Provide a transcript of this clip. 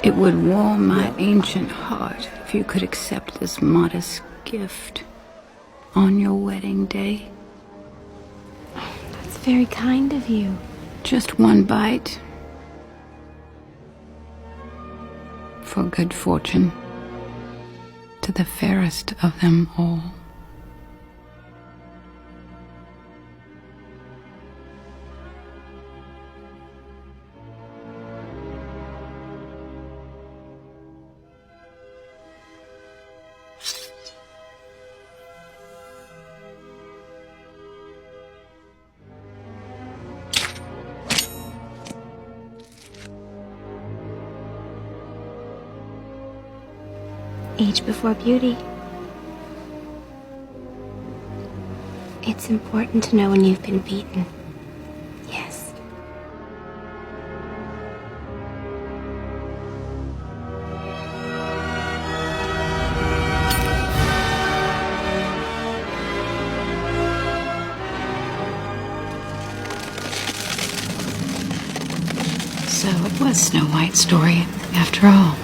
It would warm my ancient heart if you could accept this modest gift on your wedding day. That's very kind of you. Just one bite. For good fortune to the fairest of them all. Age before beauty. It's important to know when you've been beaten. Yes. So it was Snow White's story, after all.